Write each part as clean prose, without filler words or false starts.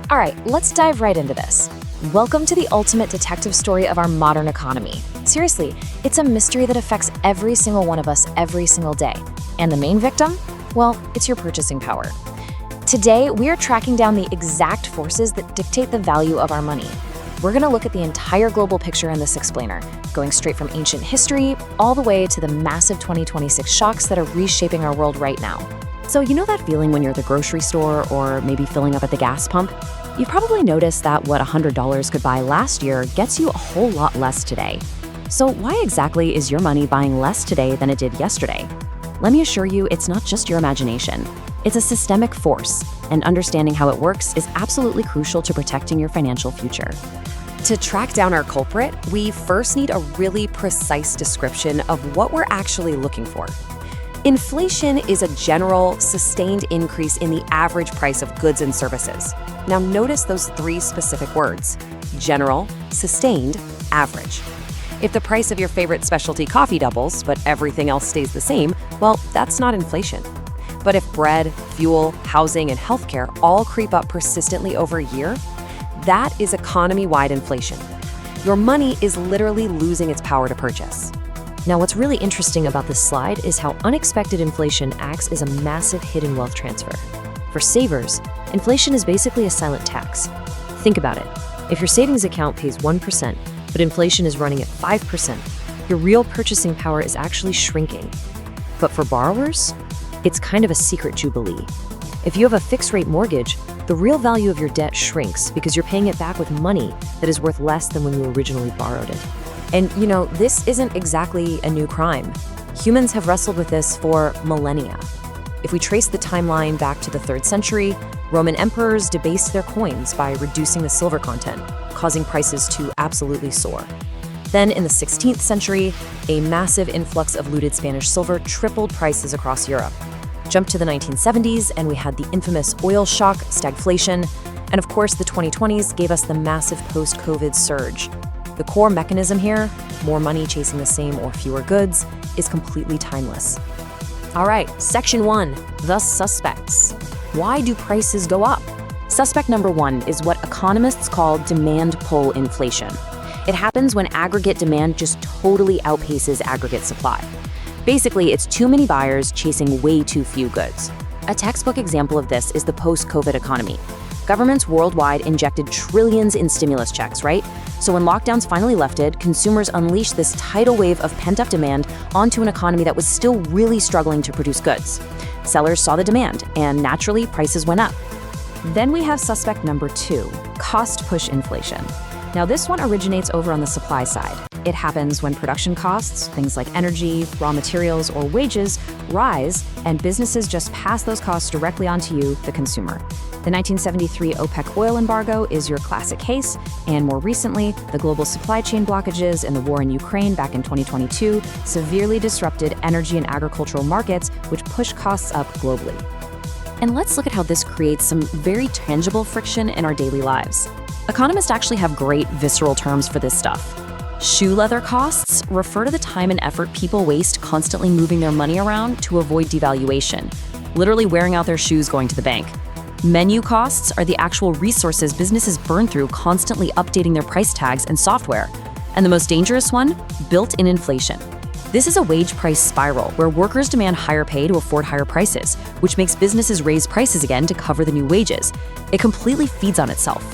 All right, let's dive right into this. Welcome to the ultimate detective story of our modern economy. Seriously, it's a mystery that affects every single one of us every single day. And the main victim? Well, it's your purchasing power. Today, we are tracking down the exact forces that dictate the value of our money. We're going to look at the entire global picture in this explainer, going straight from ancient history all the way to the massive 2026 shocks that are reshaping our world right now. So you know that feeling when you're at the grocery store or maybe filling up at the gas pump? You've probably noticed that what $100 could buy last year gets you a whole lot less today. So why exactly is your money buying less today than it did yesterday? Let me assure you, it's not just your imagination. It's a systemic force, and understanding how it works is absolutely crucial to protecting your financial future. To track down our culprit, we first need a really precise description of what we're actually looking for. Inflation is a general, sustained increase in the average price of goods and services. Now notice those three specific words: general, sustained, average. If the price of your favorite specialty coffee doubles, but everything else stays the same, well, that's not inflation. But if bread, fuel, housing, and healthcare all creep up persistently over a year, that is economy-wide inflation. Your money is literally losing its power to purchase. Now, what's really interesting about this slide is how unexpected inflation acts as a massive hidden wealth transfer. For savers, inflation is basically a silent tax. Think about it. If your savings account pays 1%, but inflation is running at 5%, your real purchasing power is actually shrinking. But for borrowers, it's kind of a secret jubilee. If you have a fixed-rate mortgage, the real value of your debt shrinks because you're paying it back with money that is worth less than when you originally borrowed it. And this isn't exactly a new crime. Humans have wrestled with this for millennia. If we trace the timeline back to the 3rd century, Roman emperors debased their coins by reducing the silver content, causing prices to absolutely soar. Then in the 16th century, a massive influx of looted Spanish silver tripled prices across Europe. Jump to the 1970s, and we had the infamous oil shock, stagflation, and of course the 2020s gave us the massive post-COVID surge. The core mechanism here, more money chasing the same or fewer goods, is completely timeless. All right, section 1, the suspects. Why do prices go up? Suspect number 1 is what economists call demand pull inflation. It happens when aggregate demand just totally outpaces aggregate supply. Basically, it's too many buyers chasing way too few goods. A textbook example of this is the post-COVID economy. Governments worldwide injected trillions in stimulus checks, right? So when lockdowns finally lifted, consumers unleashed this tidal wave of pent-up demand onto an economy that was still really struggling to produce goods. Sellers saw the demand, and naturally, prices went up. Then we have suspect number 2, cost-push inflation. Now this one originates over on the supply side. It happens when production costs, things like energy, raw materials, or wages, rise, and businesses just pass those costs directly onto you, the consumer. The 1973 OPEC oil embargo is your classic case, and more recently, the global supply chain blockages and the war in Ukraine back in 2022 severely disrupted energy and agricultural markets, which push costs up globally. And let's look at how this creates some very tangible friction in our daily lives. Economists actually have great visceral terms for this stuff. Shoe leather costs refer to the time and effort people waste constantly moving their money around to avoid devaluation, literally wearing out their shoes going to the bank. Menu costs are the actual resources businesses burn through constantly updating their price tags and software. And the most dangerous one, built-in inflation. This is a wage price spiral where workers demand higher pay to afford higher prices, which makes businesses raise prices again to cover the new wages. It completely feeds on itself.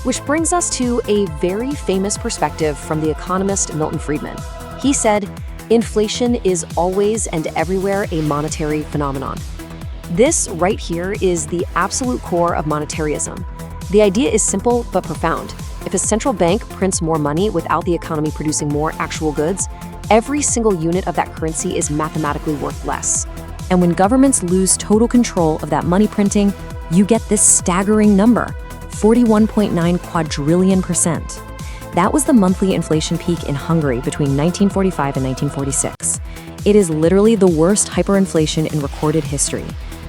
Which brings us to a very famous perspective from the economist Milton Friedman. He said, "Inflation is always and everywhere a monetary phenomenon." This right here is the absolute core of monetarism. The idea is simple but profound. If a central bank prints more money without the economy producing more actual goods, every single unit of that currency is mathematically worth less. And when governments lose total control of that money printing, you get this staggering number, 41.9 quadrillion %. That was the monthly inflation peak in Hungary between 1945 and 1946. It is literally the worst hyperinflation in recorded history.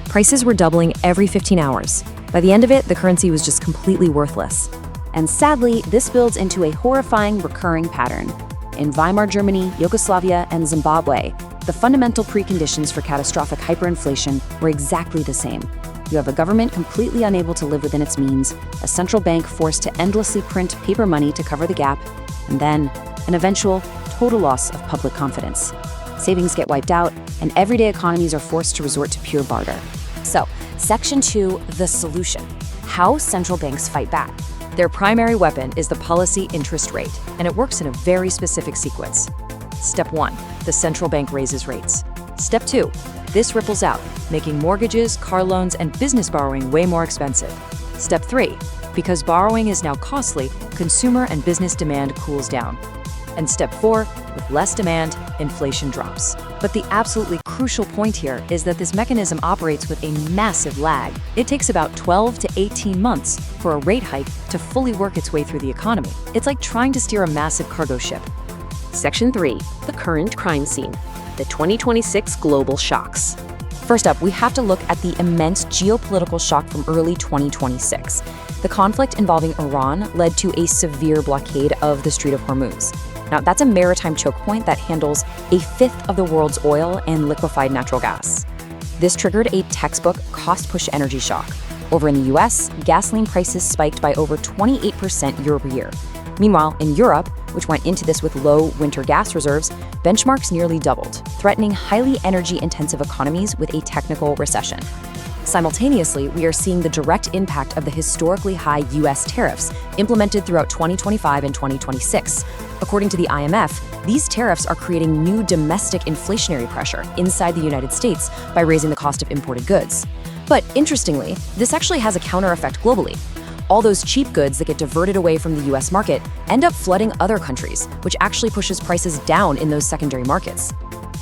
Prices were doubling every 15 hours. By the end of it, the currency was just completely worthless. And sadly, this builds into a horrifying recurring pattern. In Weimar Germany, Yugoslavia, and Zimbabwe, the fundamental preconditions for catastrophic hyperinflation were exactly the same. You have a government completely unable to live within its means, a central bank forced to endlessly print paper money to cover the gap, and then an eventual total loss of public confidence. Savings get wiped out, and everyday economies are forced to resort to pure barter. So, Section 2, the solution. How central banks fight back. Their primary weapon is the policy interest rate, and it works in a very specific sequence. Step 1, the central bank raises rates. Step 2, this ripples out, making mortgages, car loans, and business borrowing way more expensive. Step 3, because borrowing is now costly, consumer and business demand cools down. And step 4, with less demand, inflation drops. But the absolutely crucial point here is that this mechanism operates with a massive lag. It takes about 12 to 18 months for a rate hike to fully work its way through the economy. It's like trying to steer a massive cargo ship. Section 3, the current crime scene. The 2026 global shocks. First up, we have to look at the immense geopolitical shock from early 2026. The conflict involving Iran led to a severe blockade of the Strait of Hormuz. Now, that's a maritime choke point that handles a fifth of the world's oil and liquefied natural gas. This triggered a textbook cost-push energy shock. Over in the US, gasoline prices spiked by over 28% year over year. Meanwhile, in Europe, which went into this with low winter gas reserves, benchmarks nearly doubled, threatening highly energy-intensive economies with a technical recession. Simultaneously, we are seeing the direct impact of the historically high US tariffs implemented throughout 2025 and 2026. According to the IMF, these tariffs are creating new domestic inflationary pressure inside the United States by raising the cost of imported goods. But interestingly, this actually has a counter effect globally. All those cheap goods that get diverted away from the US market end up flooding other countries, which actually pushes prices down in those secondary markets.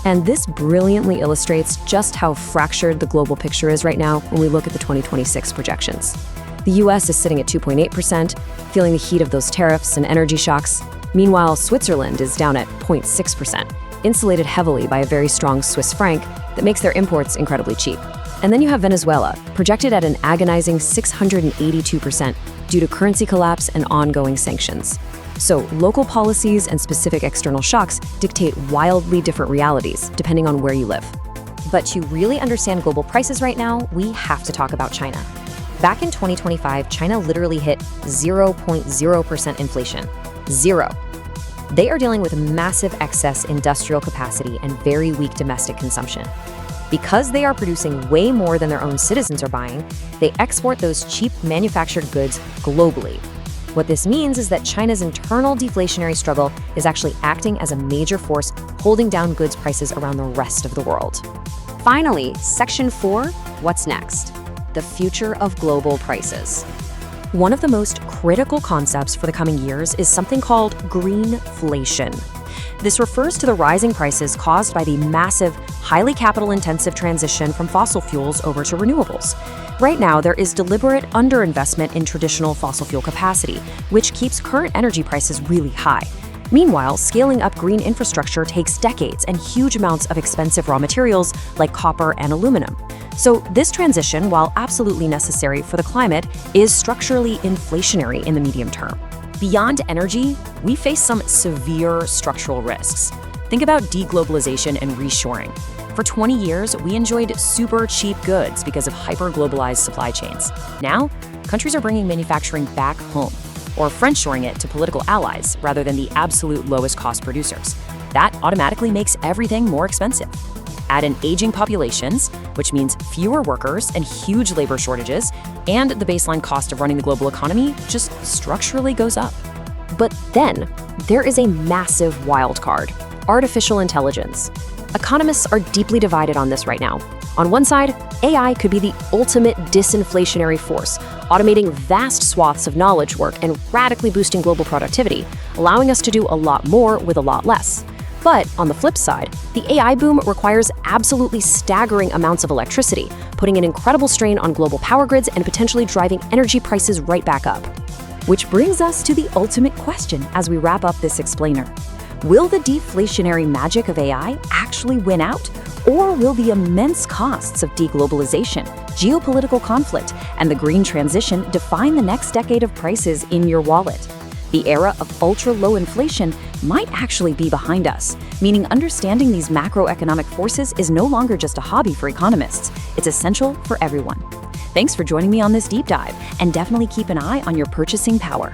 And this brilliantly illustrates just how fractured the global picture is right now when we look at the 2026 projections. The US is sitting at 2.8%, feeling the heat of those tariffs and energy shocks. Meanwhile, Switzerland is down at 0.6%, insulated heavily by a very strong Swiss franc that makes their imports incredibly cheap. And then you have Venezuela, projected at an agonizing 682% due to currency collapse and ongoing sanctions. So, local policies and specific external shocks dictate wildly different realities depending on where you live. But to really understand global prices right now, we have to talk about China. Back in 2025, China literally hit 0.0% inflation. Zero. They are dealing with massive excess industrial capacity and very weak domestic consumption. Because they are producing way more than their own citizens are buying, they export those cheap manufactured goods globally. What this means is that China's internal deflationary struggle is actually acting as a major force holding down goods prices around the rest of the world. Finally, Section 4, what's next? The future of global prices. One of the most critical concepts for the coming years is something called greenflation. This refers to the rising prices caused by the massive, highly capital-intensive transition from fossil fuels over to renewables. Right now, there is deliberate underinvestment in traditional fossil fuel capacity, which keeps current energy prices really high. Meanwhile, scaling up green infrastructure takes decades and huge amounts of expensive raw materials like copper and aluminum. So this transition, while absolutely necessary for the climate, is structurally inflationary in the medium term. Beyond energy, we face some severe structural risks. Think about deglobalization and reshoring. For 20 years, we enjoyed super cheap goods because of hyper-globalized supply chains. Now, countries are bringing manufacturing back home, or friendshoring it to political allies rather than the absolute lowest cost producers. That automatically makes everything more expensive. Add in aging populations, which means fewer workers and huge labor shortages, and the baseline cost of running the global economy just structurally goes up. But then, there is a massive wild card: artificial intelligence. Economists are deeply divided on this right now. On one side, AI could be the ultimate disinflationary force, automating vast swaths of knowledge work and radically boosting global productivity, allowing us to do a lot more with a lot less. But on the flip side, the AI boom requires absolutely staggering amounts of electricity, putting an incredible strain on global power grids and potentially driving energy prices right back up. Which brings us to the ultimate question as we wrap up this explainer. Will the deflationary magic of AI actually win out? Or will the immense costs of deglobalization, geopolitical conflict, and the green transition define the next decade of prices in your wallet? The era of ultra-low inflation might actually be behind us, meaning understanding these macroeconomic forces is no longer just a hobby for economists. It's essential for everyone. Thanks for joining me on this deep dive, and definitely keep an eye on your purchasing power.